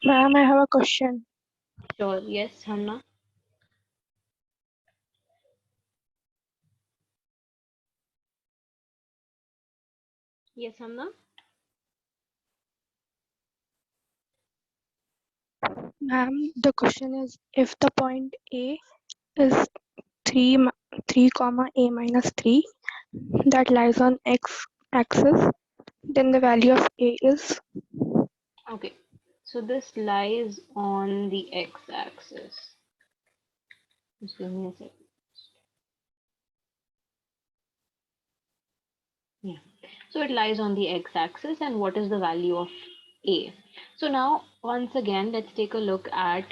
Ma'am, I have a question. Sure. Yes, Hamna. Yes, Hamna. Ma'am, the question is if the point A is 3, 3 comma A minus 3 that lies on x axis, then the value of A is Okay. So this lies on the x-axis. Just give me a second. Yeah. So it lies on the x-axis, and what is the value of A? So now, once again, let's take a look at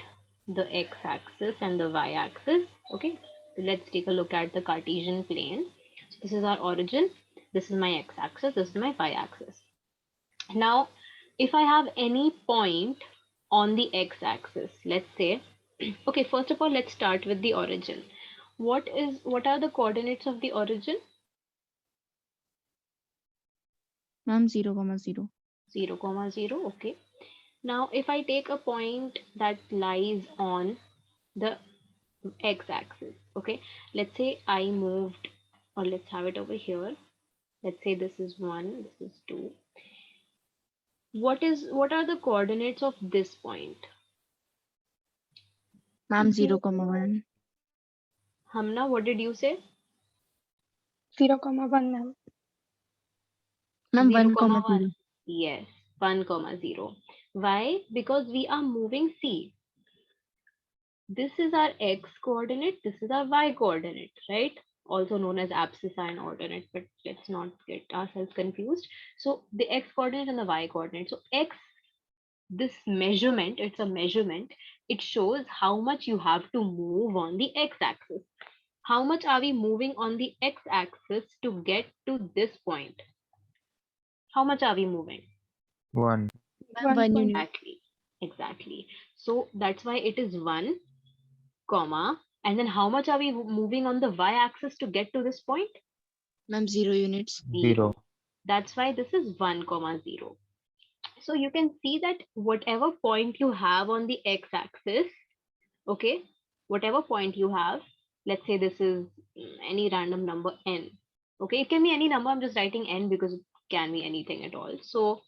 the x-axis and the y-axis. Okay. So let's take a look at the Cartesian plane. So this is our origin. This is my x-axis. This is my y-axis. Now, if I have any point on the x-axis, let's say, okay, first of all, let's start with the origin. What are the coordinates of the origin? Ma'am, 0, 0. 0, comma 0. Okay. Now, if I take a point that lies on the x-axis, okay, let's say I moved, or let's have it over here. Let's say this is 1, this is 2. What are the coordinates of this point? Ma'am, 0, 1. Hamna, what did you say? 0, comma 1, ma'am. Ma'am, 0, 1, comma 1. 0. Yes, 1, comma 0. Why? Because we are moving C. This is our x coordinate, this is our y coordinate, right? Also known as abscissa ordinate, but let's not get ourselves confused. So the x coordinate and the y coordinate. So x, this measurement, it's a measurement. It shows how much you have to move on the x axis. How much are we moving on the x axis to get to this point? How much are we moving? 1. Ma'am, 1 1 point. unit. Exactly. So that's why it is 1, comma, and then how much are we moving on the y-axis to get to this point? Ma'am, 0 units. 0. That's why this is 1, comma 0. So you can see that whatever point you have on the x-axis, okay, whatever point you have, let's say this is any random number n. Okay, it can be any number. I'm just writing n because it can be anything at all. So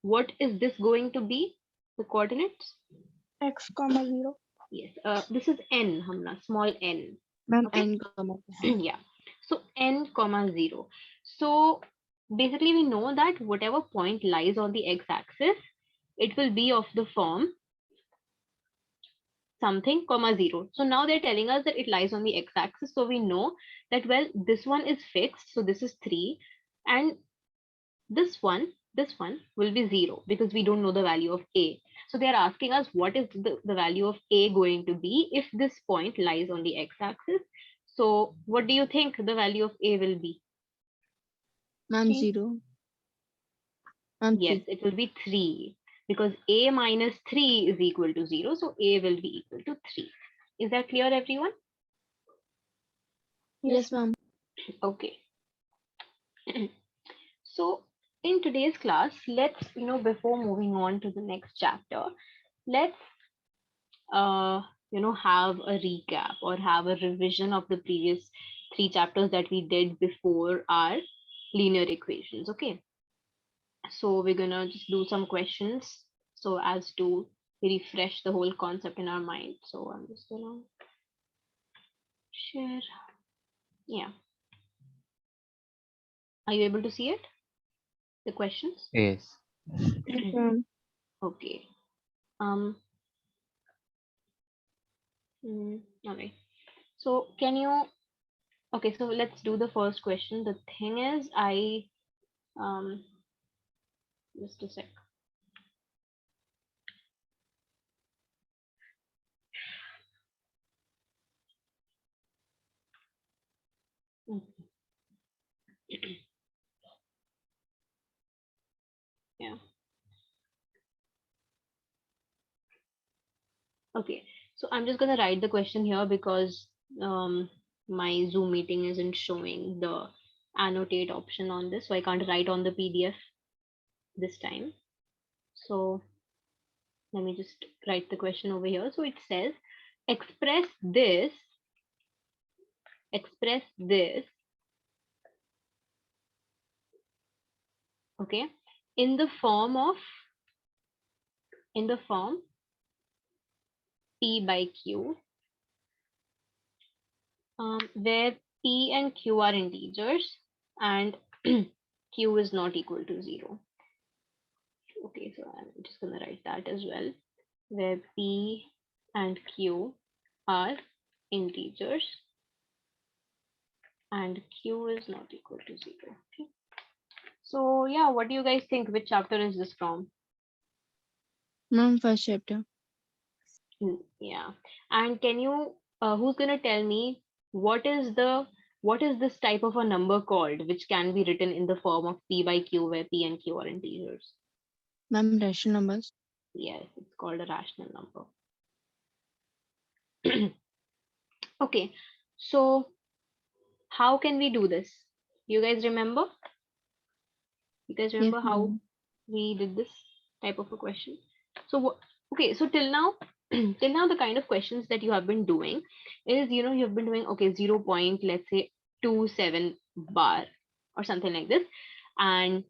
what is this going to be? The coordinates? X, comma 0. Yes, this is n, Hamna, small n. Ma'am, Okay. n, 1. Yeah. So n comma 0. So basically we know that whatever point lies on the x-axis, it will be of the form something comma 0. So now they're telling us that it lies on the x-axis. So we know that, well, this one is fixed. So this is 3. And this one will be 0 because we don't know the value of a. So they're asking us what is the value of a going to be if this point lies on the x-axis. So what do you think the value of a will be? Ma'am, 3. 0. Ma'am, Yes, 3. it will be 3 because a minus 3 is equal to 0. So a will be equal to 3. Is that clear, everyone? Yes, Yes, ma'am. Okay. So in today's class, let's, before moving on to the next chapter, let's, uh, have a recap or have a revision of the previous 3 chapters that we did before our linear equations. Okay. So we're gonna just do some questions so as to refresh the whole concept in our mind. So I'm just gonna share. Yeah. Are you able to see it? The questions? Yes. Yes, ma'am. Okay. Um. Okay. So can you? Okay. So let's do the first question. The thing is, um. Just a sec. Mm, Yeah. Okay. So I'm just gonna write the question here because my Zoom meeting isn't showing the annotate option on this, so I can't write on the PDF this time. So Let me just write the question over here. So it says, express this, express this, okay, in the form of, in the form P by Q, where P and Q are integers and Q is not equal to 0. Okay, so I'm just gonna write that as well, where P and Q are integers and Q is not equal to 0. Okay. So yeah, what do you guys think? Which chapter is this from? Ma'am, first chapter. Yeah. And can you, who's gonna tell me what is the, what is this type of a number called, which can be written in the form of P by Q, where P and Q are integers? Ma'am, rational numbers. Yes, it's called a rational number. Okay, so how can we do this? You guys remember? You guys Yes, remember how ma'am. we did this type of a question? So okay, so till now, till now the kind of questions that you have been doing is, you know, you've been doing, okay, 0 point, let's say 27 bar or something like this, and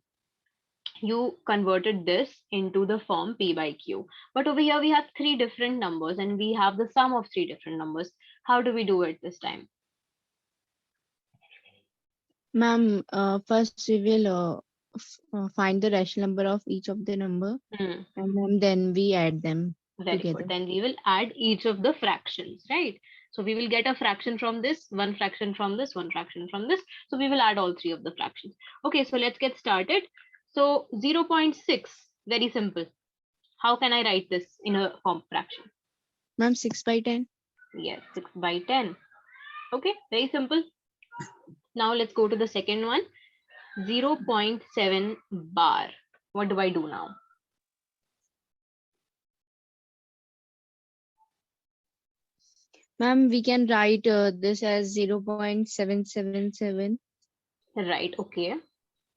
you converted this into the form P by Q. But over here we have three different numbers and we have the sum of three different numbers. How do we do it this time? Ma'am, first we will find the rational number of each of the number, Hmm. and then we add them Very together. good. Then we will add each of the fractions, right? So we will get a fraction from this, one fraction from this, one fraction from this. So we will add all three of the fractions. Okay, so let's get started. So 0.6, very simple. How can I write this in a form fraction? Ma'am, 6 by 10. Yes, 6 by 10. Okay, very simple. Now let's go to the second one. 0.7 bar. What do I do now? Ma'am, we can write this as 0.777. Right, okay.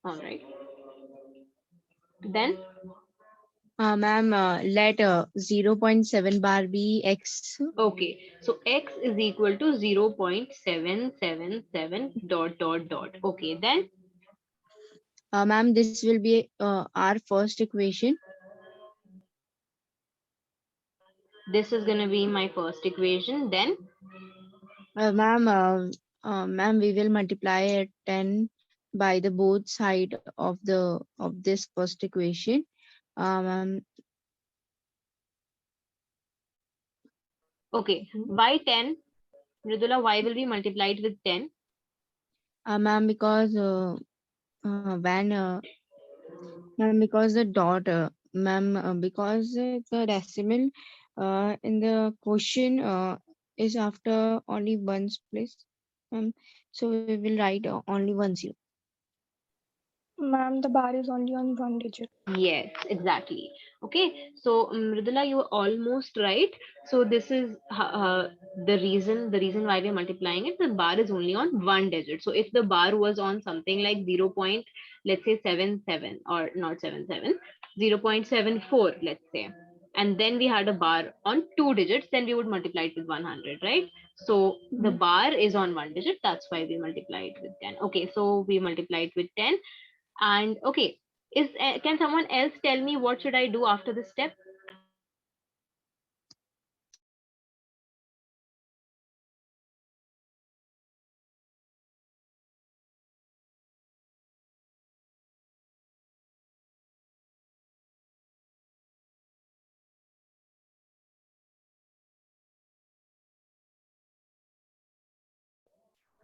All right. Then Ma'am, let 0.7 bar be x. okay, so x is equal to 0.777 dot dot dot. Okay, then Ma'am, this will be our first equation. this is gonna be my first equation. Then Ma'am, we will multiply 10 by the both side of this first equation. Ma'am, okay, why 10? Mridula, why will we multiply it with 10? ma'am, because because the dot, because the decimal in the question is after only one's place. Um, so we will write only 1 0. Ma'am, the bar is only on one digit. Yes, exactly. Okay, so Mridula, you were almost right. So this is the reason why we're multiplying it. The bar is only on one digit. So if the bar was on something like 0 point, let's say 77 or not 77, 0.74, let's say, and then we had a bar on two digits, then we would multiply it with 100, right? So the Mhm. bar is on one digit. That's why we multiply it with 10. Okay, so we multiply it with 10. And okay, is can someone else tell me what should I do after this step?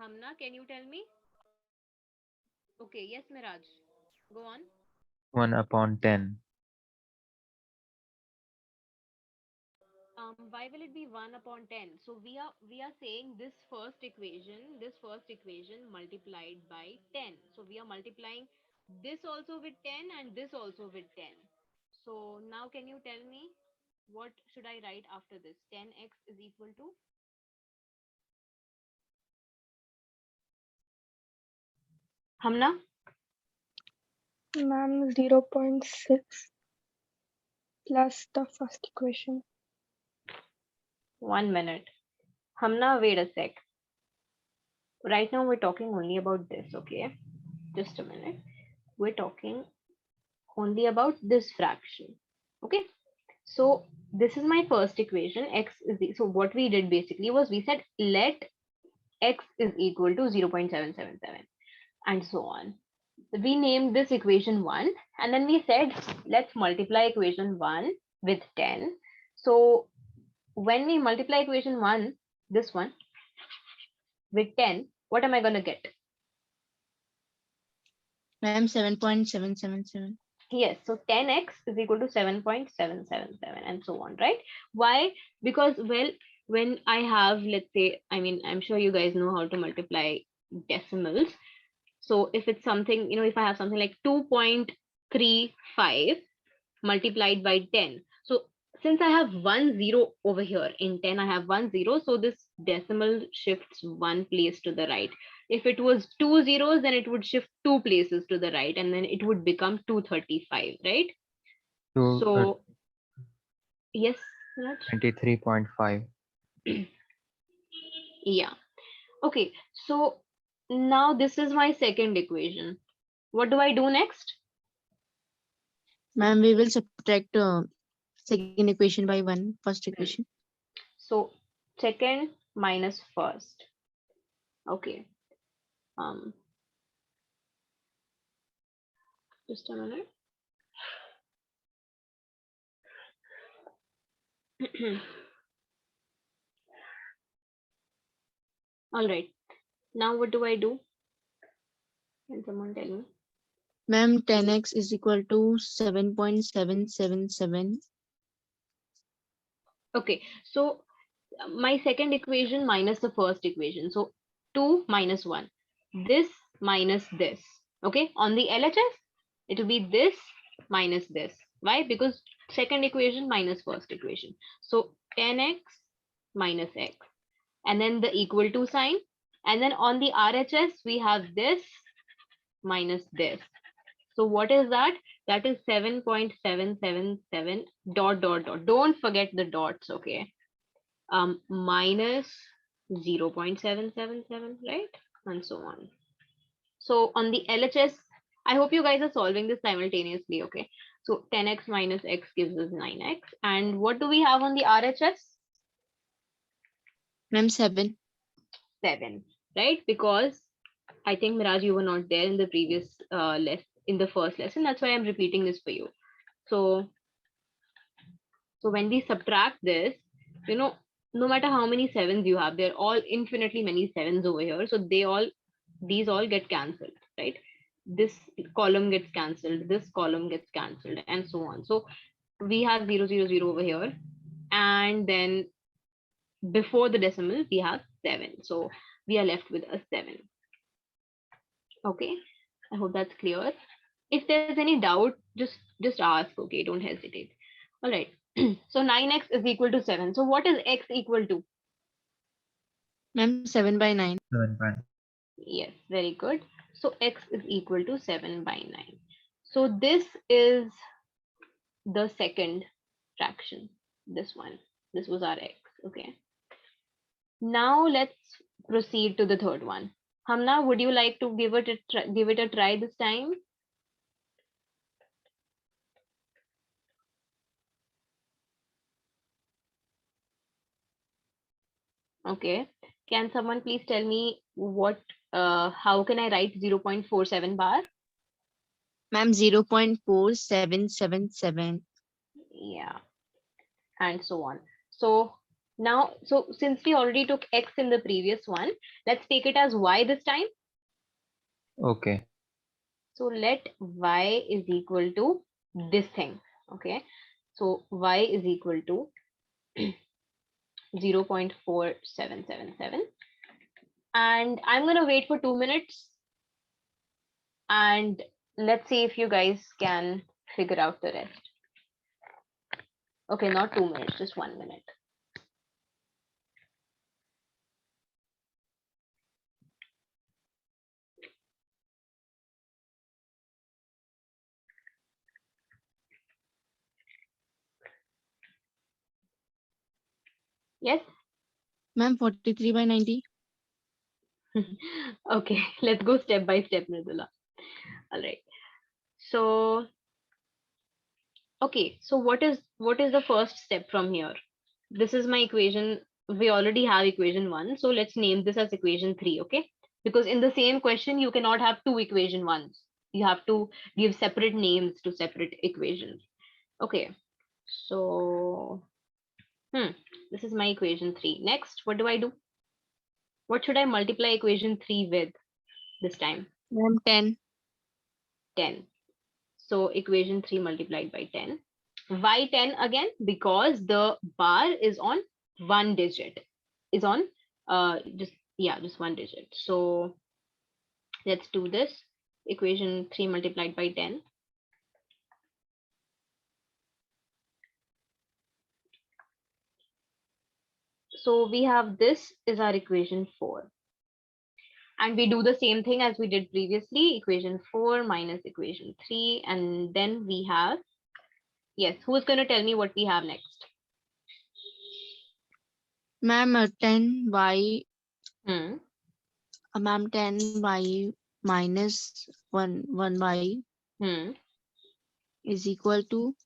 Hamna, can you tell me? Okay, yes, Miraj. Go on. 1 upon 10. Why will it be 1 upon 10? So we are saying this first equation multiplied by 10. So we are multiplying this also with 10 and this also with 10. So now can you tell me what should I write after this? 10x is equal to Hamna? Ma'am, 0.6. plus the first equation. 1 minute. Hamna, wait a sec. Right now we're talking only about this, okay? Just a minute. We're talking only about this fraction. Okay. So this is my first equation. So what we did basically was we said let x is equal to 0.777 and so on. We named this equation 1 and then we said let's multiply equation 1 with 10. So when we multiply equation 1, this one, with 10, what am I going to get? Ma'am, 7.777. Yes, so 10x is equal to 7.777 and so on, right? Why? Because, well, when I have, let's say, I mean, I'm sure you guys know how to multiply decimals. So if it's something, if I have something like 2.35 multiplied by 10. So since I have 1 0 over here, in 10 I have 1 0, so this decimal shifts one place to the right. If it was 2 zeros, then it would shift 2 places to the right, and then it would become 235, right? To So yes, Raj? 23.5. Yeah. Okay, so now this is my second equation. What do I do next? Ma'am, we will subtract second equation by 1, first Hmm. equation. So second minus first. Okay. Just a minute. All right. Now what do I do? Can someone tell me? Ma'am, 10x is equal to 7.777. Okay, so my second equation minus the first equation. So 2 minus 1. This minus this. Okay, on the LHS, it will be this minus this. Why? Because second equation minus first equation. So 10x minus x. And then the equal to sign. And then on the RHS, we have this minus this. So what is that? That is 7.777 dot dot dot. Don't forget the dots, okay? Minus 0.777, right? And so on. So on the LHS, I hope you guys are solving this simultaneously, okay? So 10x minus x gives us 9x. And what do we have on the RHS? Ma'am, 7. 7, right? Because I think Miraj, you were not there in the previous in the first lesson. That's why I'm repeating this for you. So when we subtract this, no matter how many sevens you have, they're all infinitely many sevens over here. So these all get cancelled, right? This column gets cancelled, this column gets cancelled, and so on. So we have 0 0 0 over here, and then before the decimal we have 7. So we are left with a 7. Okay, I hope that's clear. If there's any doubt, just ask, okay? Don't hesitate. All right. So 9x is equal to 7. So what is x equal to? Ma'am, 7 by 9. 7 by Yes, very good. So x is equal to 7 by 9. So this is the second fraction. This one. This was our x. Okay. Now let's proceed to the third one. Hamna, would you like to give it a try this time? Okay. Can someone please tell me how can I write 0.47 bar? Ma'am, 0.4777. Yeah, and so on. So now, since we already took x in the previous one, let's take it as y this time. Okay. So let y is equal to this thing. Okay. So y is equal to 0.4777. And I'm going to wait for 2 minutes. And let's see if you guys can figure out the rest. Okay, not 2 minutes, just 1 minute. Yes. Ma'am, 43 by 90. Okay, let's go step by step, Mridula. All right. So, okay, so what is the first step from here? This is my equation. We already have equation 1, so let's name this as equation 3, okay? Because in the same question, you cannot have two equation 1s. You have to give separate names to separate equations. Okay, so this is my equation 3. Next, what do I do? What should I multiply equation 3 with this time? Ma'am, 10. 10. So equation 3 multiplied by 10. Why 10 again? Because the bar is on one digit. Is on just one digit. So let's do this. Equation 3 multiplied by 10. So we have this is our equation 4. And we do the same thing as we did previously. Equation 4 minus equation 3. And then we have, yes, who's going to tell me what we have next? Ma'am, 10 by Hmm. ma'am 10 by minus 1 by Hmm. is equal to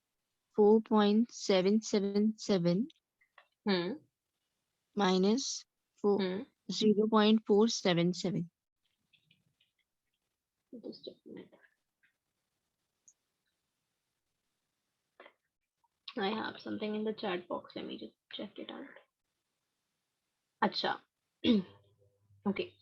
4.777 Hmm. minus 4 Hmm. 0.477. Just a minute. I have something in the chat box. Let me just check it out. Acha. Okay.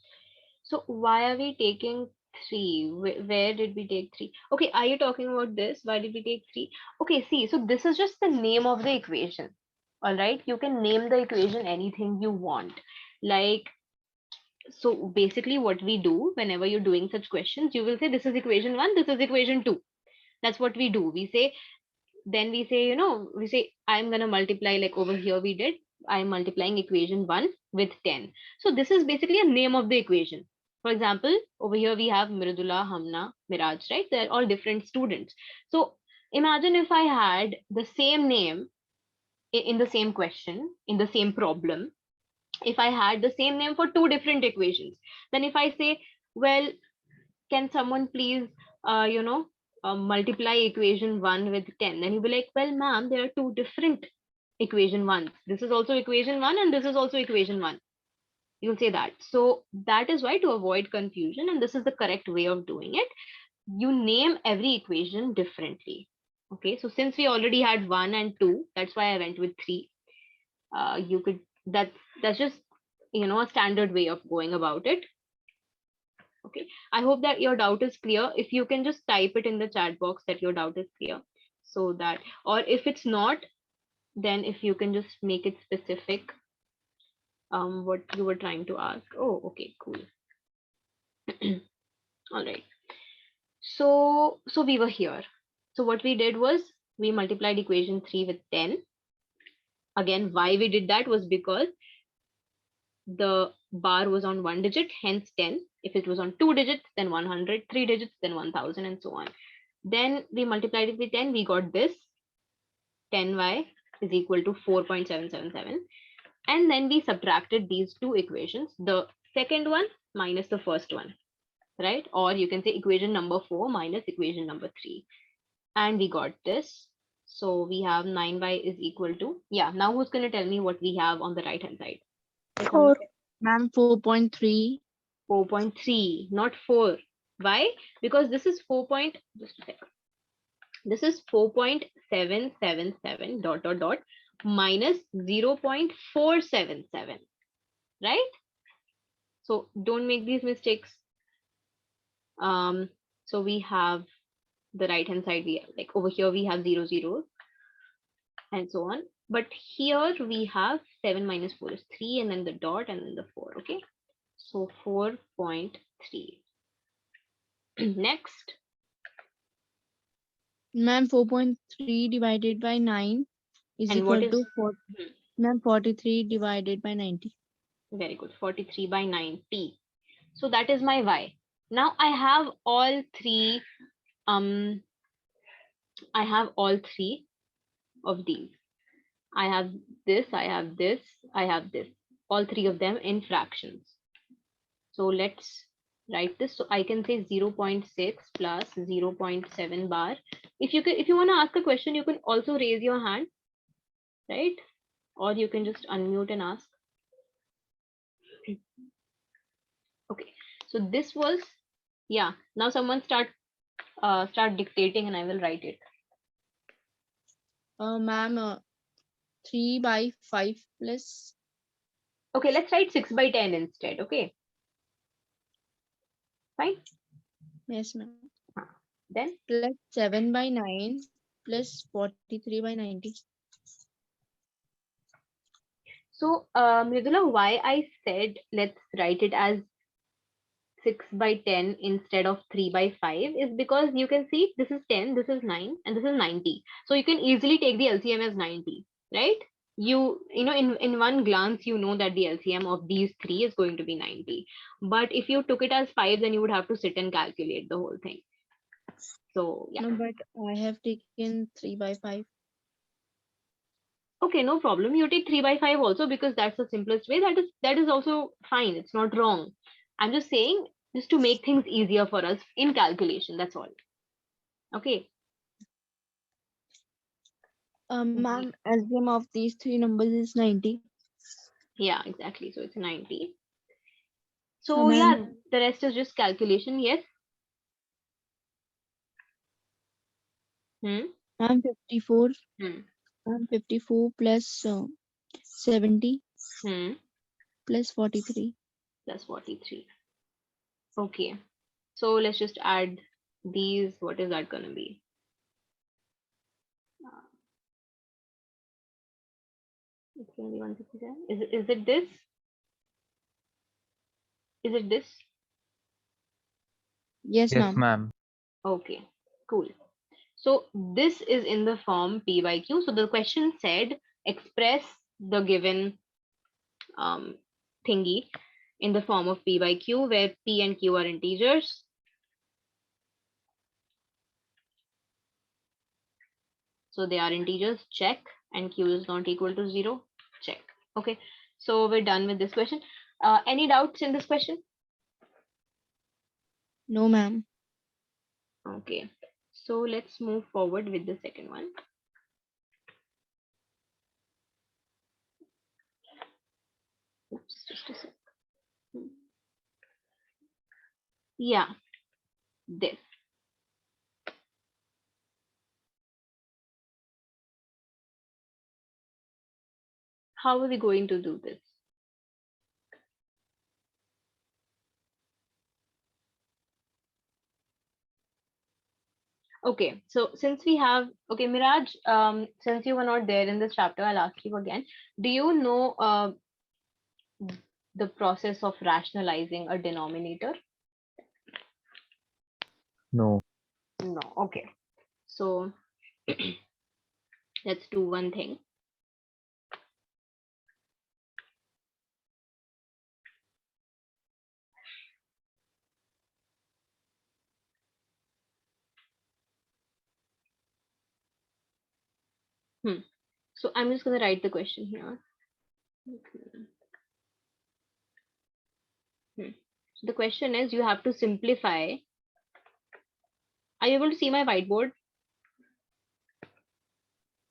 So why are we taking 3? Where did we take 3? Okay, are you talking about this? Why did we take 3? Okay, see, so this is just the name of the equation. All right, you can name the equation anything you want. Like, so basically what we do whenever you're doing such questions, you will say this is equation 1, this is equation 2. That's what we do. We say, then we say, we say, I'm going to multiply, like over here we did, I'm multiplying equation 1 with 10. So this is basically a name of the equation. For example, over here we have Mridula, Hamna, Miraj, right? They're all different students. So imagine if I had the same name in the same question, in the same problem, if I had the same name for two different equations, then if I say, well, can someone please, multiply equation 1 with 10? Then you'll be like, well, ma'am, there are two different equation 1s. This is also equation 1 and this is also equation 1. You'll say that. So that is why, to avoid confusion, and this is the correct way of doing it, you name every equation differently. Okay, so since we already had 1 and 2, that's why I went with 3. You could, that's just, a standard way of going about it. Okay, I hope that your doubt is clear. If you can just type it in the chat box that your doubt is clear, so that, or if it's not, then if you can just make it specific, what you were trying to ask. Oh, okay, cool. All right. So we were here. So what we did was we multiplied equation 3 with 10. Again, why we did that was because the bar was on one digit, hence 10. If it was on two digits, then 100, three digits, then 1000, and so on. Then we multiplied it with 10, we got this 10y is equal to 4.777. And then we subtracted these two equations, the second one minus the first one, right? Or you can say equation number 4 minus equation number 3. And we got this. So we have 9y is equal to, yeah, now who's going to tell me what we have on the right hand side? Yes, 4. Ma'am, 4.3. 4.3, not 4. Why? Because this is 4 point, just a second. This is 4.777 dot dot dot minus 0.477, right? So don't make these mistakes. So we have the right hand side, we like over here we have 0 0 and so on. But here we have 7 minus 4 is 3 and then the dot and then the 4. Okay. So 4.3. Next. Ma'am, 4.3 divided by 9 is And what equal is, to 4. Ma'am, 43 divided by 90. very good, 43 by 90. So that is my y. Now I have all three, I have all three of these. I have this, I have this, I have this, all three of them in fractions. So let's write this. So I can say 0.6 plus 0.7 bar. If you want to ask a question, you can also raise your hand, right? Or you can just unmute and ask. Okay. So this was, yeah. Now someone start dictating and I will write it. Ma'am, 3 by 5 plus. Okay, let's write 6 by 10 instead. Okay, fine. Yes, ma'am. Then, Plus 7 by 9 plus 43 by 90. so Mridula, why I said let's write it as 6 by 10 instead of 3 by 5 is because you can see this is 10, this is 9, and this is 90. So you can easily take the LCM as 90, right? You know, in one glance, you know that the LCM of these three is going to be 90. But if you took it as 5, then you would have to sit and calculate the whole thing. So yeah. No, but I have taken 3 by 5. Okay, no problem. You take 3 by 5 also because that's the simplest way. That is also fine. It's not wrong. I'm just saying just to make things easier for us in calculation. That's all. Okay. Ma'am, LCM of these three numbers is 90. Yeah, exactly. So it's 90. So Ma'am, yeah, the rest is just calculation. Yes. Hmm. I'm 54. Hmm. I'm 54 plus 70 Hmm. plus 43. Plus 43. Okay. So let's just add these. What is that gonna be? It's gonna be 167. Is it this? Is it this? Yes, Yes, ma'am. ma'am. Okay. Cool. So this is in the form P by Q. So the question said express the given thingy in the form of P by Q, where P and Q are integers. So they are integers, check, and Q is not equal to 0, check. Okay, so we're done with this question. Any doubts in this question? No, ma'am. Okay, so let's move forward with the second one. Oops, just a sec. Yeah, this. How are we going to do this? Okay, so since we have, okay, Miraj, since you were not there in this chapter, I'll ask you again. Do you know the process of rationalizing a denominator? No. No. Okay, so let's do one thing. So I'm just going to write the question here. Okay. So the question is, you have to simplify. Are you able to see my whiteboard?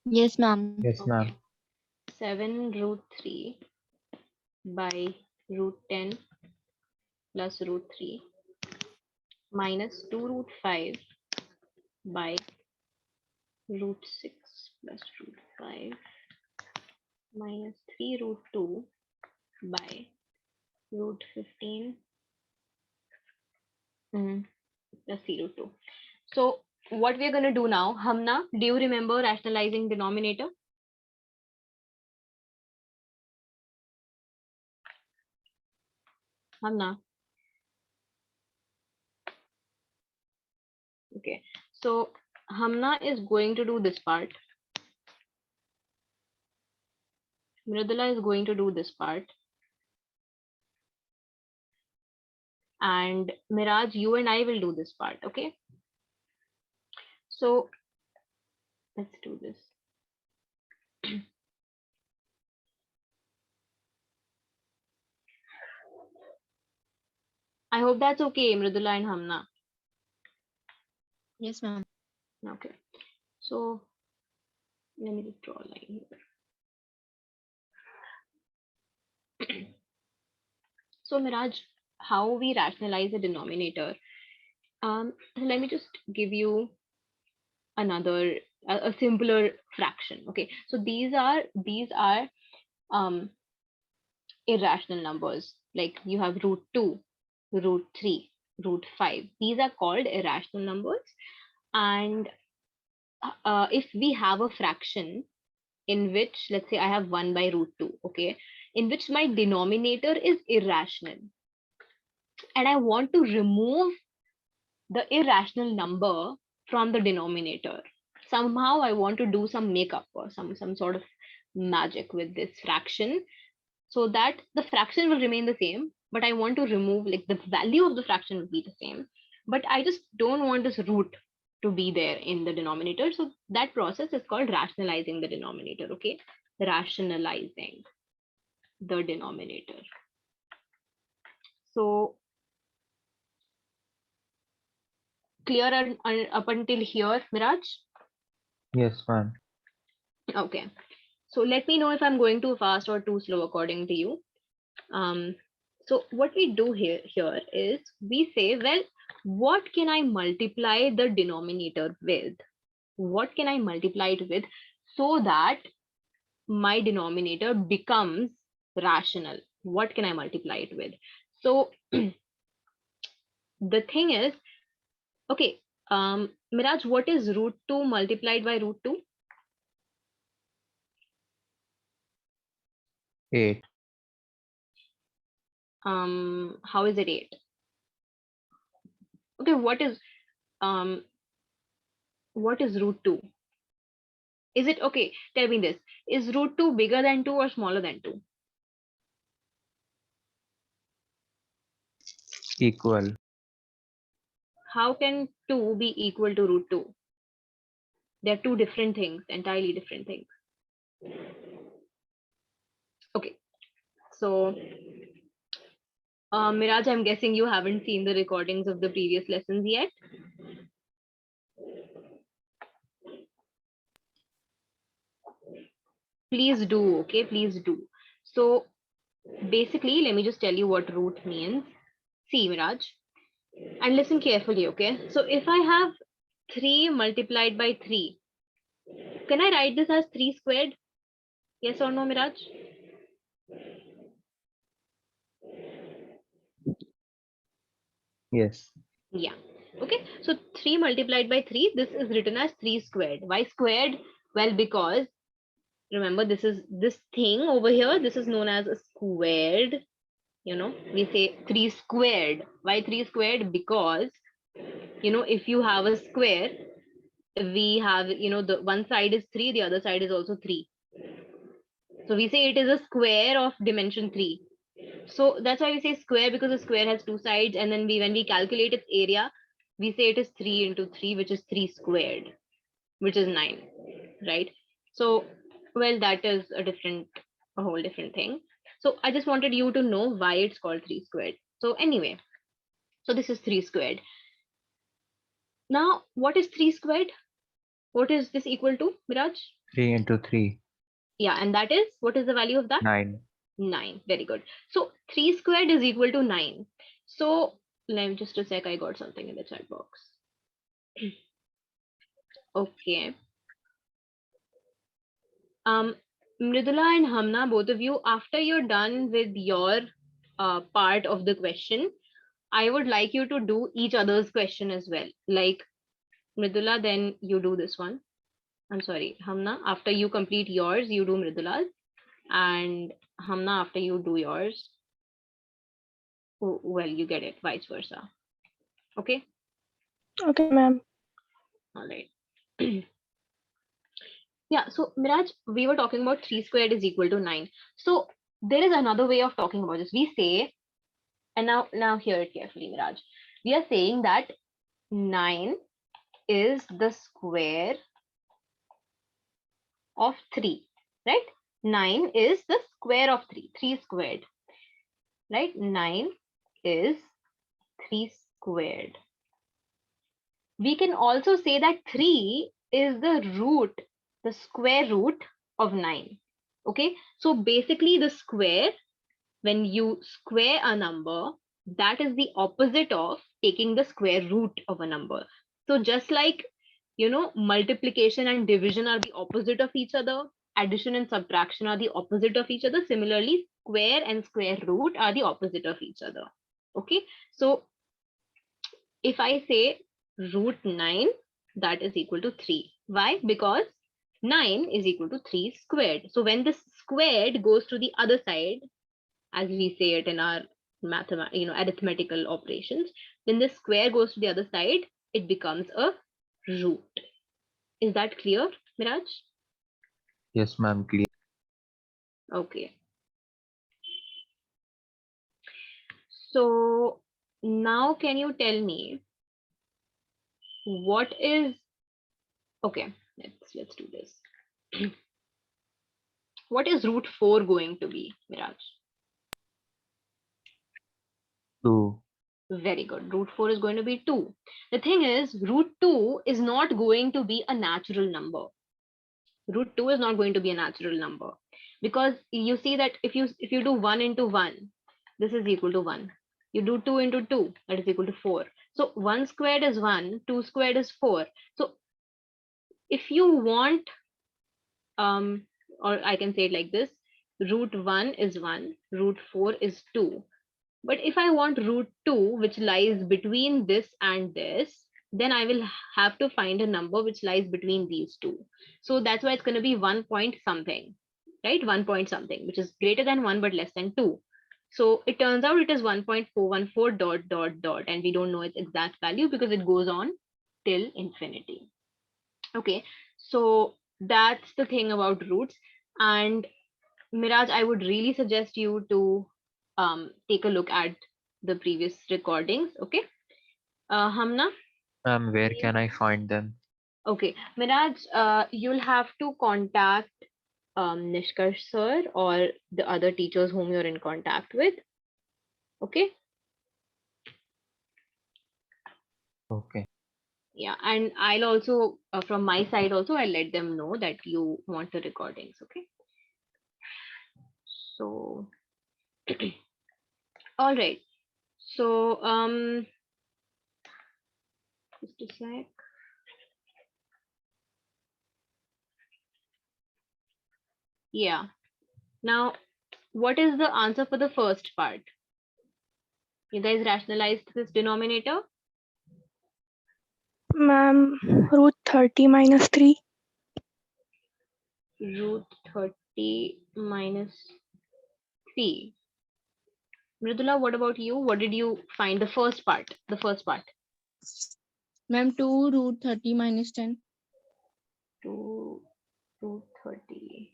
Yes, ma'am. Yes, Okay. ma'am. 7 root 3 by root 10 plus root 3 minus 2 root 5 by root 6 plus root 5 minus 3 root 2 by root 15 plus 3 root 2. So what we're going to do now, Hamna, do you remember rationalizing denominator? Hamna. Okay. So Hamna is going to do this part. Mridula is going to do this part. And Miraj, you and I will do this part. Okay. So let's do this. I hope that's okay, Mridula and Hamna. Yes, ma'am. Okay. So let me just draw a line here. So Miraj, how we rationalize the denominator? Let me just give you another a simpler fraction. Okay, so these are um irrational numbers. Like you have root 2, root 3, root 5. These are called irrational numbers. And if we have a fraction in which, let's say I have 1 by root 2, okay, in which my denominator is irrational, and I want to remove the irrational number from the denominator. Somehow I want to do some makeup or some sort of magic with this fraction so that the fraction will remain the same, but I want to remove, like, the value of the fraction will be the same, but I just don't want this root to be there in the denominator. So that process is called rationalizing the denominator. Okay, rationalizing the denominator. So clear up until here, Miraj? Yes, ma'am. Okay, so let me know if I'm going too fast or too slow according to you. So what we do here is we say, well, what can I multiply the denominator with? What can I multiply it with so that my denominator becomes rational? What can I multiply it with? So the thing is, okay, Miraj, what is root 2 multiplied by root 2? 8. How is it 8? Okay, um what is root 2? Is it okay? Tell me this. Is root 2 bigger than 2 or smaller than 2? Equal. How can 2 be equal to root 2? They're two different things, entirely different things. Okay, so Miraj, I'm guessing you haven't seen the recordings of the previous lessons yet. Please do, okay? Please do. So basically, let me just tell you what root means. See, Miraj, and listen carefully, okay? So if I have 3 multiplied by 3, can I write this as 3 squared? Yes or no, Miraj? Yes. Yeah. Okay. So 3 multiplied by 3, this is written as 3 squared. Why squared? Well, because remember, this thing over here, this is known as a squared. We say 3 squared. Why 3 squared? Because, if you have a square, we have, the one side is 3, the other side is also 3. So we say it is a square of dimension 3. So that's why we say square, because a square has two sides, and then when we calculate its area, we say it is 3 into 3, which is 3 squared, which is 9, right? So, well, that is a whole different thing. So I just wanted you to know why it's called 3 squared. So anyway, so this is 3 squared. Now, what is 3 squared? What is this equal to, Miraj? 3 into 3. Yeah, and that is, what is the value of that? 9. 9. Very good. So 3 squared is equal to 9. So let me just a sec, I got something in the chat box. Okay. Mridula and Hamna, both of you, after you're done with your part of the question, I would like you to do each other's question as well. Like Mridula, then you do this one. I'm sorry, Hamna, after you complete yours, you do Mridula's. And Hamna, after you do yours, well, you get it, vice versa. Okay? Okay, ma'am. All right. Yeah, so Miraj, we were talking about 3 squared is equal to 9. So there is another way of talking about this. We say, and now hear it carefully, Miraj. We are saying that 9 is the square of 3, right? 9 is the square of 3, 3 squared, right? 9 is 3 squared. We can also say that 3 is the square root of 9. Okay, so basically the square, when you square a number, that is the opposite of taking the square root of a number. So just like, multiplication and division are the opposite of each other, addition and subtraction are the opposite of each other, similarly square and square root are the opposite of each other. Okay, so if I say root 9, that is equal to 3. Why? Because 9 is equal to 3 squared. So when this squared goes to the other side, as we say it in our arithmetical operations, when the square goes to the other side, it becomes a root. Is that clear, Miraj? Yes, ma'am. Clear. Okay. So now can you tell me what is, okay, let's do this. What is root 4 going to be, Miraj? 2. Very good. Root 4 is going to be 2. The thing is, root 2 is not going to be a natural number. Root 2 is not going to be a natural number, because you see that if you do 1 into 1, this is equal to 1. You do 2 into 2, that is equal to 4. So 1 squared is 1, 2 squared is 4. So if you want, or I can say it like this, root 1 is 1, root 4 is 2. But if I want root 2, which lies between this and this, then I will have to find a number which lies between these two. So that's why it's going to be 1 point something, right? 1 point something, which is greater than 1 but less than 2. So it turns out it is 1.414 dot dot dot, and we don't know its exact value because it goes on till infinity. Okay, so that's the thing about roots. And Miraj, I would really suggest you to take a look at the previous recordings. Okay, Hamna. Ma'am, where can I find them? Okay, Miraj, you'll have to contact Nishkarsh sir or the other teachers whom you're in contact with. Okay. Okay. Yeah, and I'll also from my side also I'll let them know that you want the recordings. Okay. So, all right. So just a sec. Yeah. Now, what is the answer for the first part? You guys rationalized this denominator? Ma'am, root 30 minus 3. Root 30 minus 3. Mridula, what about you? What did you find the first part? The first part. Ma'am, 2 root 30 minus 10. 2 root 30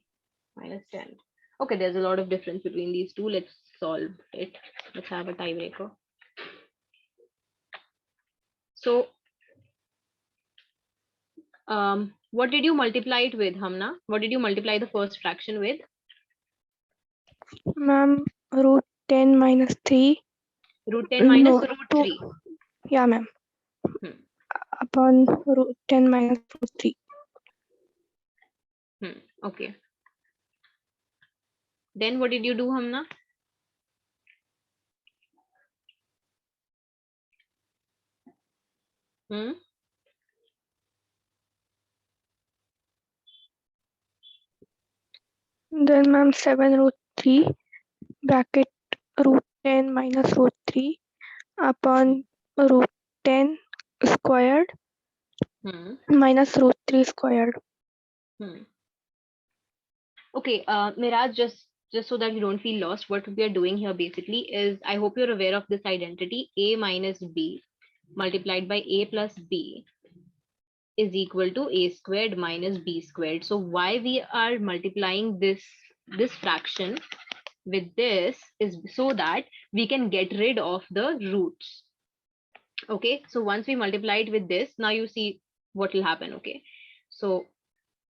minus 10. Okay, there's a lot of difference between these two. Let's solve it. Let's have a tiebreaker. So, what did you multiply it with, Hamna? What did you multiply the first fraction with? Ma'am, root 10 minus 3. Root 10 minus No, root 2. 3. Yeah, ma'am. Hmm. Upon root 10 minus root 3. Okay. Then what did you do, Hamna? Then ma'am 7 root 3 bracket root 10 minus root 3 upon root 10 squared minus root 3 squared. Okay, Miraj, just so that you don't feel lost, what we are doing here basically is, I hope you're aware of this identity, a minus b multiplied by a plus b is equal to a squared minus b squared. So why we are multiplying this fraction with this is so that we can get rid of the roots. Okay, so once we multiply it with this, now you see what will happen. Okay, so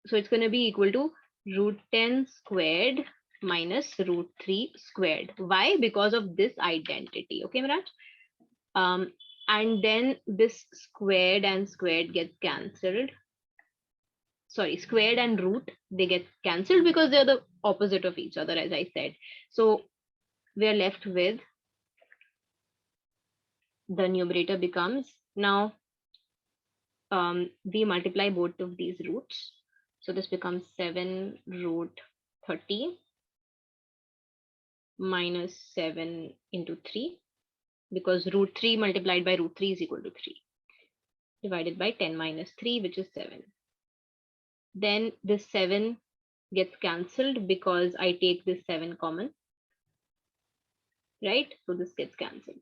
it's going to be equal to root 10 squared minus root 3 squared. Why? Because of this identity. Okay, Miraj? And then this squared and squared gets cancelled. Sorry, squared and root, they get cancelled because they're the opposite of each other, as I said. So we're left with the numerator becomes now we multiply both of these roots. So this becomes 7 root 30 minus 7 into 3, because root 3 multiplied by root 3 is equal to 3, divided by 10 minus 3, which is 7. Then this 7 gets cancelled because I take this 7 common, right? So this gets cancelled.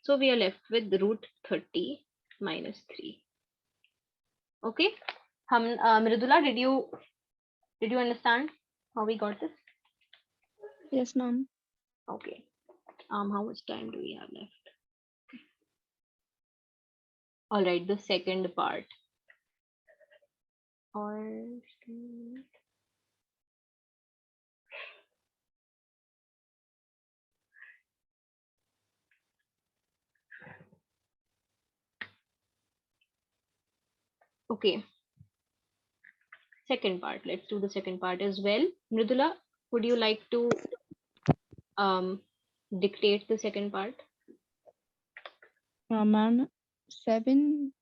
So we are left with root 30 minus 3. Okay. Mridula, did you understand how we got this? Yes, ma'am. Okay. How much time do we have left? All right, the second part. Okay. Second part. Let's do the second part as well. Mridula, would you like to dictate the second part? Ma'am, 7.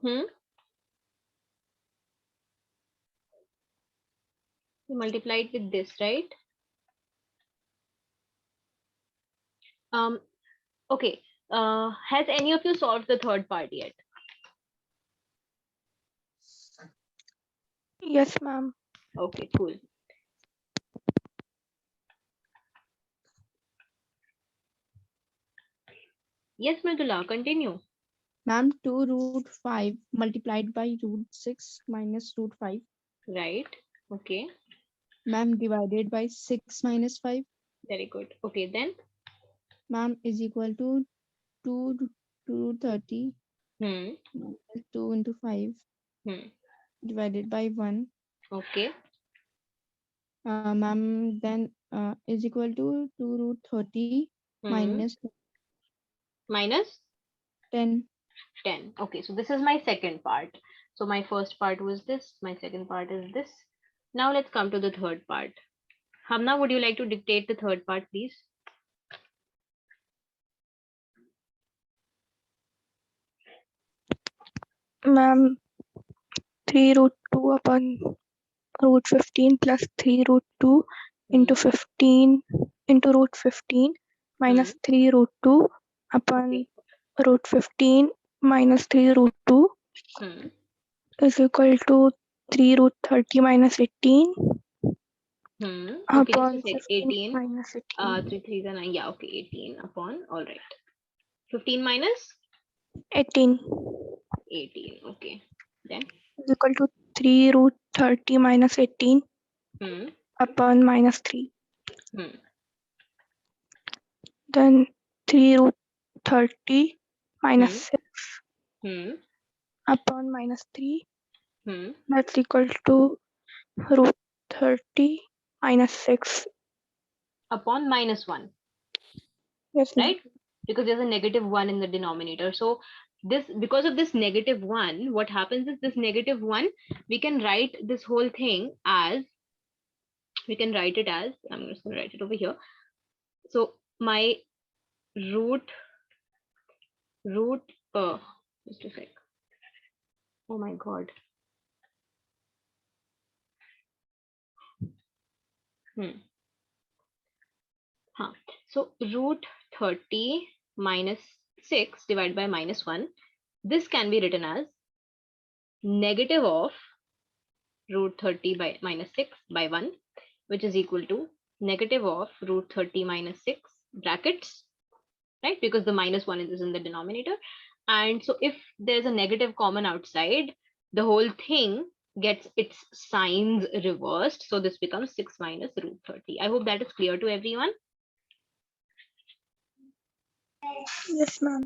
You multiplied with this, right? Okay. Has any of you solved the third part yet? Yes, ma'am. Okay, cool. Yes, Mridula, continue. Ma'am, 2 root 5 multiplied by root 6 minus root 5. Right. Okay. Ma'am, divided by 6 minus 5. Very good. Okay, then. Ma'am, is equal to 2 root 30 Hmm. minus 2 into 5 divided by 1. Okay. Ma'am, then is equal to 2 root 30 minus Minus 10. 10. Okay, so this is my second part. So my first part was this. My second part is this. Now let's come to the third part. Hamna, would you like to dictate the third part, please? Ma'am, 3 root 2 upon root 15 plus 3 root 2 into 15 into root 15 minus 3 root 2 upon root 15 minus 3 root 2 is equal to 3 root 30 minus 18 Okay, upon just a sec. 15 18. minus 18. 3 3 is 9. Yeah, okay, 18 upon. All right. 15 minus 18 18. Okay. Then. is equal to 3 root 30 minus 18 upon minus 3. Then 3 root 30 minus 6 upon minus 3. That's equal to root 30 minus 6. Upon minus 1. Yes, ma'am. Right? Because there's a negative 1 in the denominator. So this, because of this negative 1, what happens is this negative 1, we can write this whole thing as, I'm just going to write it over here. So my root, just a sec. Oh my God. So root 30 minus 6 divided by minus 1. This can be written as negative of root 30 by minus 6 by 1, which is equal to negative of root 30 minus 6 brackets, right? Because the minus 1 is in the denominator. And so if there's a negative common outside, the whole thing gets its signs reversed. So this becomes 6 minus root 30. I hope that is clear to everyone. Yes, ma'am.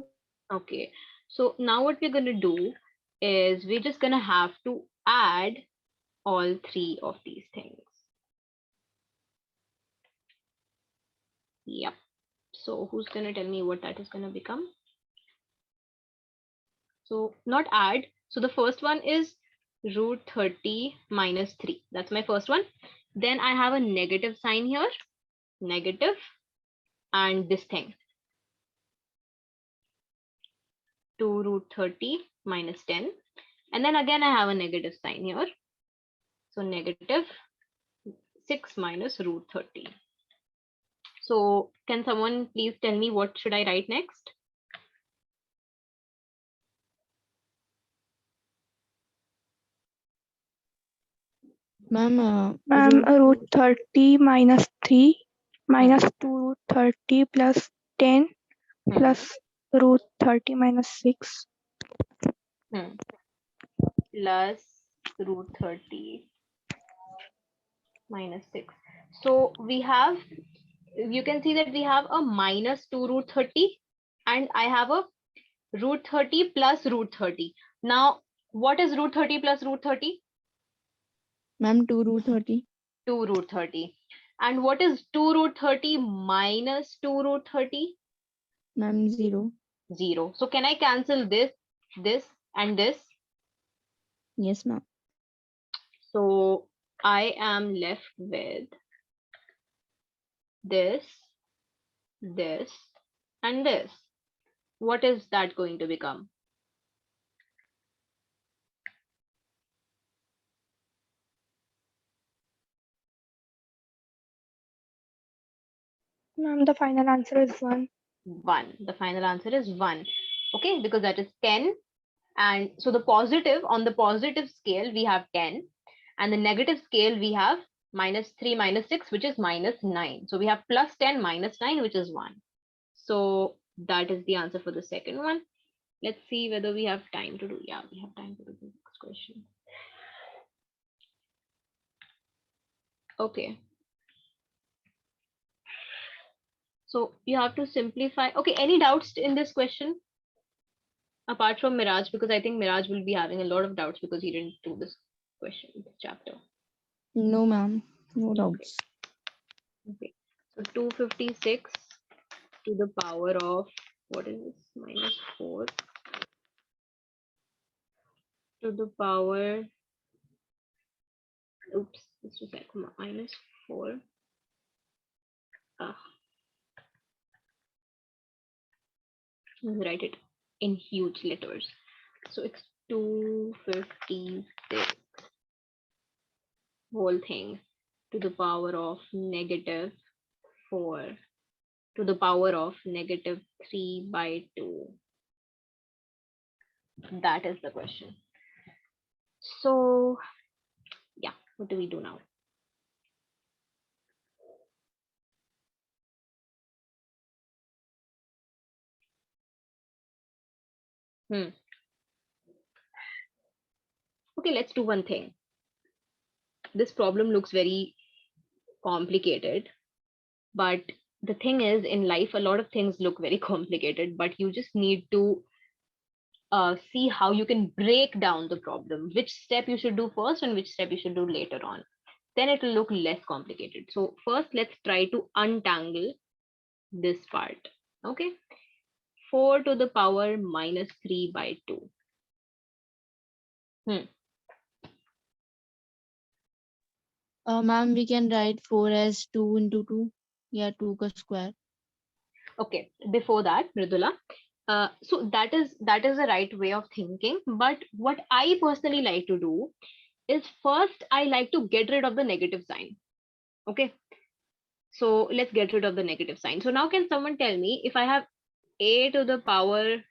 Okay, so now what we're going to do is we're just going to have to add all three of these things. Yep. So who's going to tell me what that is going to become? So not add. So the first one is root 30 minus 3. That's my first one. Then I have a negative sign here, negative, and this thing, 2 root 30 minus 10. And then again I have a negative sign here. So negative 6 minus root 30. So can someone please tell me what should I write next? Ma'am, Root 30 minus 3 minus Hmm. 2 root 30 plus 10 Hmm. plus root 30 minus 6. Plus root 30 minus 6. So we have, you can see that we have a minus 2 root 30 and I have a root 30 plus root 30. Now, what is root 30 plus root 30? ma'am, 2 root 30. 2 root 30. And what is 2 root 30 minus 2 root 30? Ma'am, 0. 0. So can I cancel this, and this? Yes, ma'am. So I am left with this, this, and this. What is that going to become? The final answer is 1. 1. The final answer is 1. Okay, because that is 10. And so the positive, on the positive scale, we have 10. And the negative scale, we have minus 3 minus 6, which is minus 9. So we have plus 10 minus 9, which is 1. So that is the answer for the second one. Let's see whether we have time to do. Yeah, we have time to do the next question. Okay. So you have to simplify. Okay, any doubts in this question? Apart from Miraj, because I think Miraj will be having a lot of doubts because he didn't do this question, this chapter. No, ma'am. No doubts. Okay. So 256 to the power of, what is this? Minus 4 to the power, oops, this was like minus 4. Let's write it in huge letters. So it's 256 whole thing to the power of negative 4 to the power of negative 3 by 2. That is the question. So yeah, what do we do now? Okay, let's do one thing. This problem looks very complicated, but the thing is, in life, a lot of things look very complicated, but you just need to see how you can break down the problem, which step you should do first and which step you should do later on. Then it will look less complicated. So first, let's try to untangle this part. Okay, 4 to the power minus 3 by 2. Ma'am, we can write 4 as 2 into 2. Yeah, 2 ka square. Okay, before that, Mridula, so that is the right way of thinking. But what I personally like to do is first I like to get rid of the negative sign. Okay, so let's get rid of the negative sign. So now can someone tell me, if I have a to the power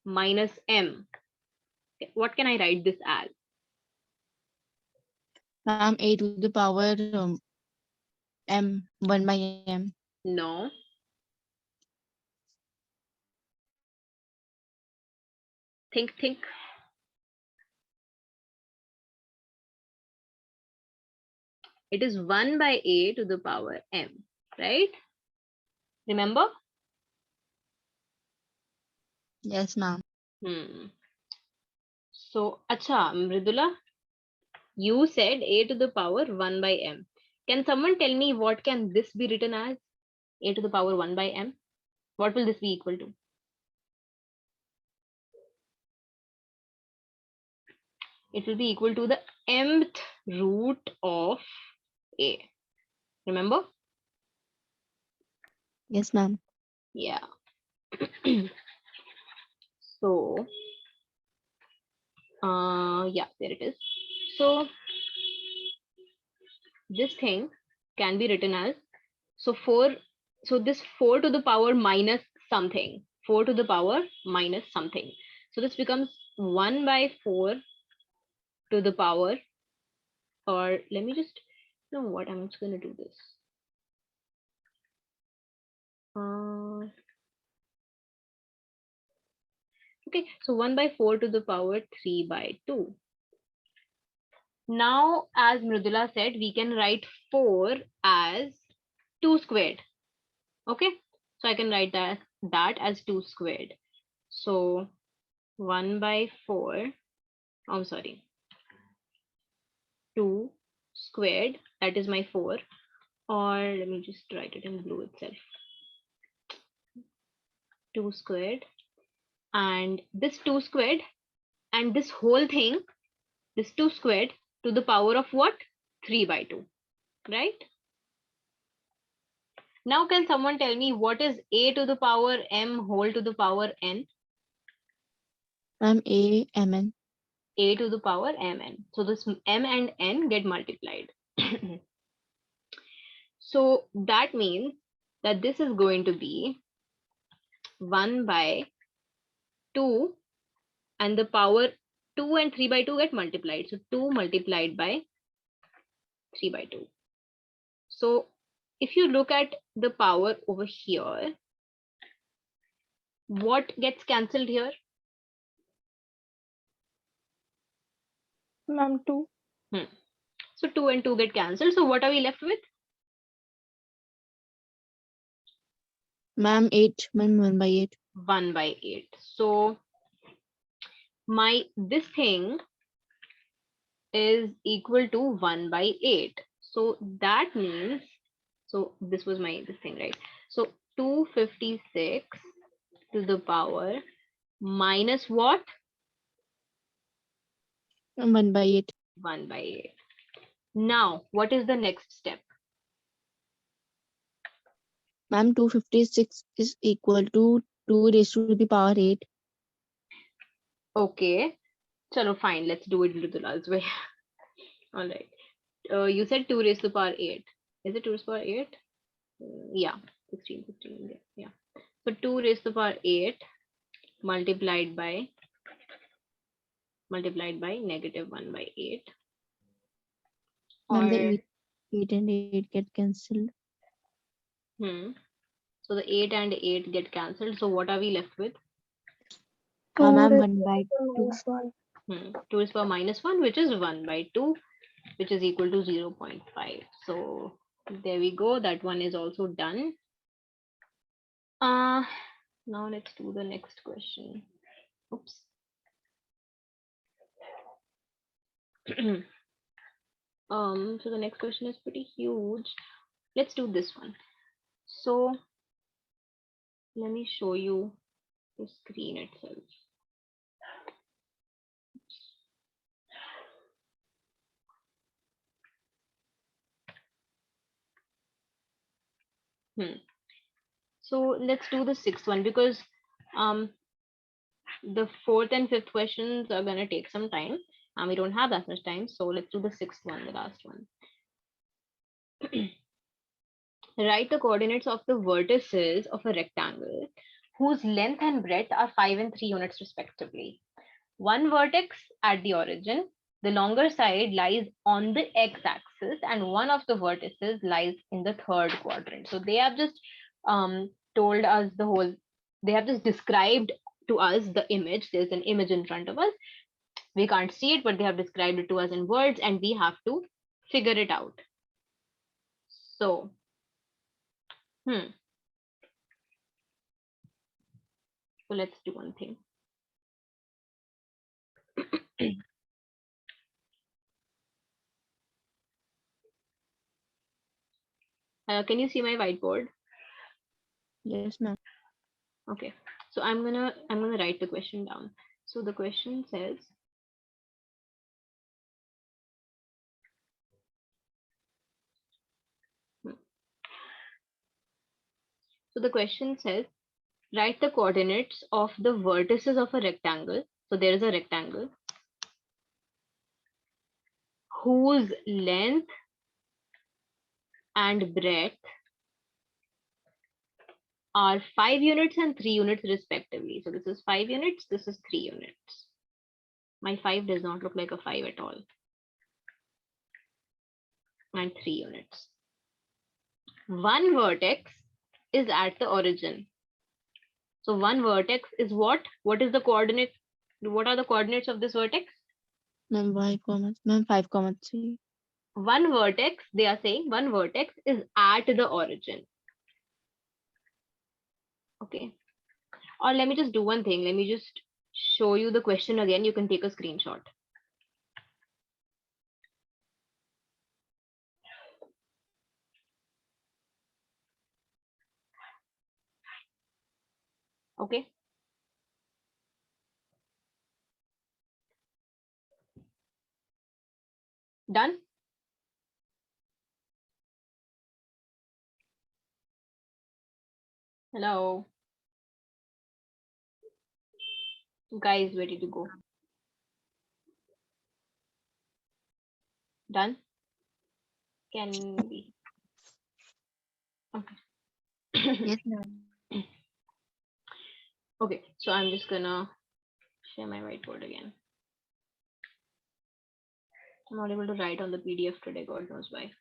minus m, what can I write this as? Ma'am, a to the power m, 1 by m. No. Think. It is 1 by a to the power m, right? Remember? Yes, ma'am. So, acha, Mridula, you said a to the power 1 by m. Can someone tell me what can this be written as? A to the power 1 by m? What will this be equal to? It will be equal to the mth root of a. Remember? Yes, ma'am. Yeah. So, yeah, there it is. So, this thing can be written as, so 4, so this 4 to the power minus something, 4 to the power minus something. So this becomes 1 by 4 to the power, or let me just, you know what, I'm just going to do this. Okay, so 1 by 4 to the power 3 by 2. Now, as Mridula said, we can write 4 as 2 squared. Okay, so I can write that as 2 squared. So 1 by 4, I'm sorry, 2 squared, that is my 4, or let me just write it in blue itself. 2 squared, and this 2 squared, and this whole thing, this 2 squared to the power of what? 3 by 2, right? Now, can someone tell me what is a to the power m whole to the power n? Ma'am, AMN. A to the power mn. So this m and n get multiplied. So that means that this is going to be 1 by 2, and the power 2 and 3 by 2 get multiplied. So 2 multiplied by 3 by 2. So if you look at the power over here, what gets cancelled here? Ma'am, 2. So 2 and 2 get cancelled. So what are we left with? Ma'am, 8. Ma'am, 1 by 8. 1 by 8. So this thing is equal to 1 by 8. So that means, so this was this thing, right? So 256 to the power minus what? 1 by 8. 1 by 8. Now, what is the next step? Ma'am, 256 is equal to 2 raised to the power 8. Okay, chalo, fine. Let's do it Mridula's way. All right. You said 2 raised to the power 8. Is it 2 raised to the power 8? Yeah, 16, 15. Yeah. So 2 raised to the power 8 multiplied by negative 1 by 8. Ma'am, the Or 8 and 8 get cancelled. So the 8 and 8 get cancelled. So what are we left with? 2 Ma'am, raised 1 by to 2. minus 1. 2 is power minus 1, which is 1 by 2, which is equal to 0.5. So there we go. That one is also done. Now let's do the next question. Oops. So the next question is pretty huge. Let's do this one. So let me show you the screen itself. So let's do the sixth one, because the fourth and fifth questions are gonna take some time, and we don't have that much time. So let's do the sixth one, the last one. Write the coordinates of the vertices of a rectangle whose length and breadth are 5 and 3 units respectively. One vertex at the origin, the longer side lies on the x-axis, and one of the vertices lies in the third quadrant. So they have just told us the whole, they have just described to us the image. There's an image in front of us. We can't see it, but they have described it to us in words, and we have to figure it out. So, so let's do one thing. Can you see my whiteboard? Yes, ma'am. Okay, so I'm gonna write the question down. So the question says, hmm, so the question says, write the coordinates of the vertices of a rectangle. So there is a rectangle whose length and breadth are 5 units and 3 units respectively. So this is 5 units, this is 3 units. My 5 does not look like a 5 at all. And 3 units. One vertex is at the origin. So one vertex is what? What is the coordinate? What are the coordinates of this vertex? Ma'am, 5,3. One vertex, they are saying one vertex is at the origin. Okay. Or let me just do one thing. Let me just show you the question again. You can take a screenshot. Okay. Done? Hello. Guys, where did you go? Done? Can we? Okay. Yes, ma'am. Okay, so I'm just gonna share my whiteboard again. I'm not able to write on the PDF today, God knows why.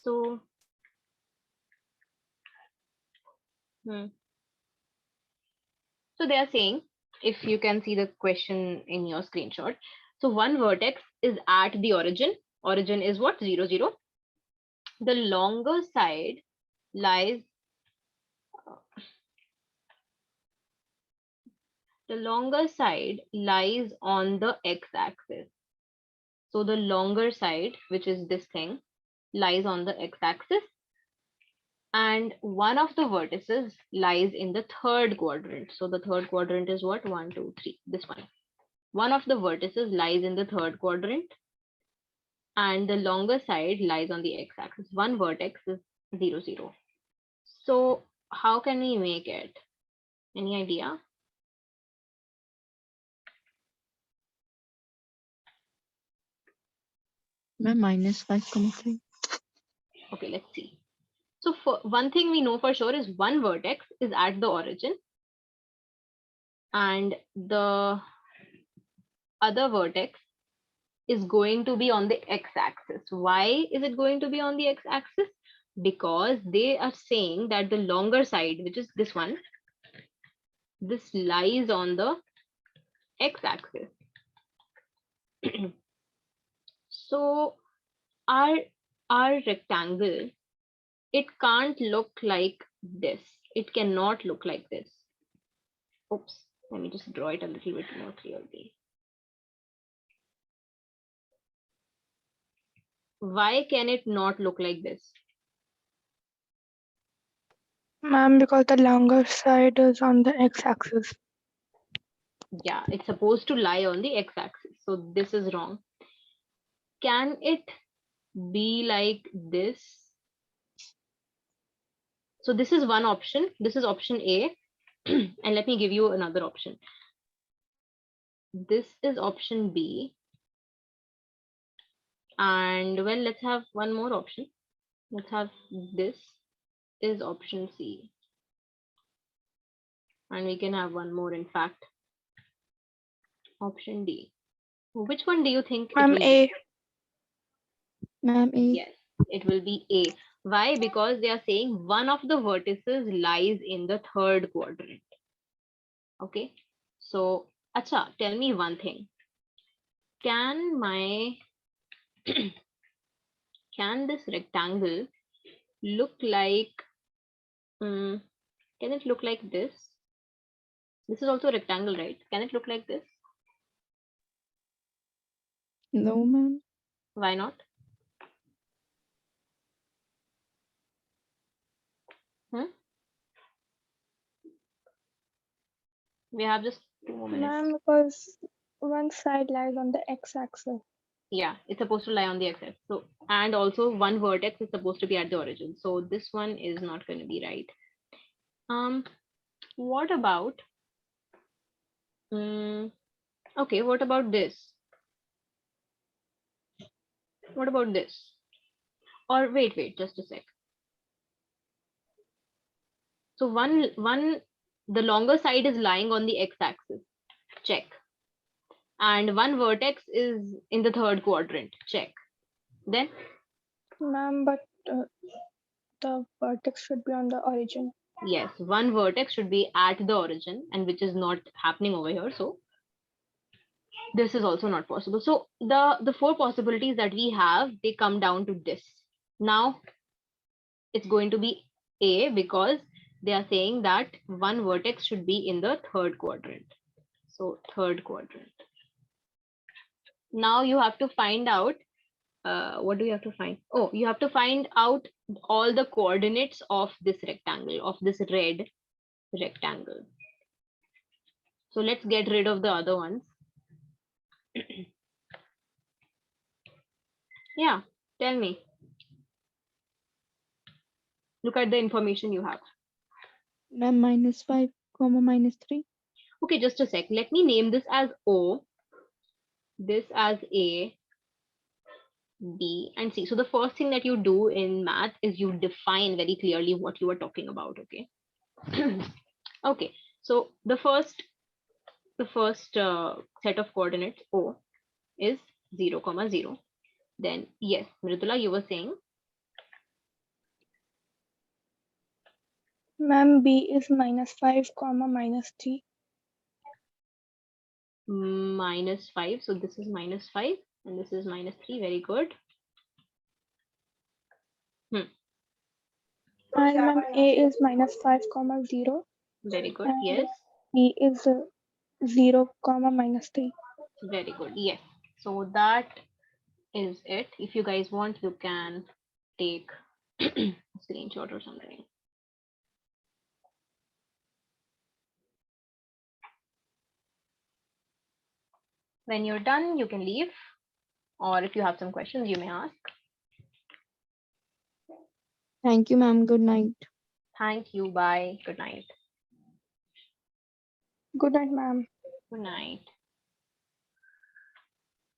So, so they are saying, if you can see the question in your screenshot, so one vertex is at the origin. Origin is what? 0, 0. The longer side lies on the x-axis. So the longer side, which is this thing, lies on the x-axis, and one of the vertices lies in the third quadrant. So the third quadrant is what? 1, 2, 3. This one. One of the vertices lies in the third quadrant, and the longer side lies on the x-axis. One vertex is 0, 0. So how can we make it? Any idea? Ma'am, minus 5,3. Okay, let's see. So for one thing we know for sure is one vertex is at the origin, and the other vertex is going to be on the x-axis. Why is it going to be on the x-axis? Because they are saying that the longer side, which is this one, this lies on the x-axis. So our rectangle, it can't look like this. It cannot look like this. Oops, let me just draw it a little bit more clearly. Why can it not look like this? Ma'am, because the longer side is on the x-axis. Yeah, it's supposed to lie on the x-axis. So this is wrong. Can it be like this? So this is one option. This is option A. And let me give you another option. This is option B. And well, let's have one more option. Let's have this is option C. And we can have one more, in fact, option D. Which one do you think it Ma'am, will be? A. Ma'am, A. Yes, it will be A. Why? Because they are saying one of the vertices lies in the third quadrant. Okay. So, acha, tell me one thing. Can my can this rectangle look like can it look like this? This is also a rectangle, right? Can it look like this? No, ma'am. Why not? Hmm? We have just 2 more minutes. Ma'am, because one side lies on the x-axis. Yeah, it's supposed to lie on the x-axis. So, and also one vertex is supposed to be at the origin. So this one is not going to be right. What about? Okay, what about this? What about this? Or wait, just a sec. So the longer side is lying on the x-axis. Check. And one vertex is in the third quadrant. Check. Then Ma'am, but the vertex should be on the origin. yes, one vertex should be at the origin, and which is not happening over here. So this is also not possible. So the 4 possibilities that we have, they come down to this. Now it's going to be A, because they are saying that one vertex should be in the third quadrant. So third quadrant. Now you have to find out, what do you have to find? Oh, you have to find out all the coordinates of this rectangle, of this red rectangle. So let's get rid of the other ones. Yeah, tell me. Look at the information you have. Ma'am, -5, -3. Okay, just a sec. Let me name this as O, this as A, B, and C. So the first thing that you do in math is you define very clearly what you are talking about. Okay. Okay. So the first set of coordinates O is 0, 0. Then yes, Mridula, you were saying Ma'am, B is -5, -3. -5. So this is -5 and this is -3. Very good. And ma'am, A is -5, 0. Very good. And Yes. B is 0, -3. Very good. Yes. So that is it. If you guys want, you can take a screenshot or something. When you're done, you can leave. Or if you have some questions, you may ask. Thank you, ma'am. Good night. Thank you. Bye. Good night. Good night, ma'am. Good night.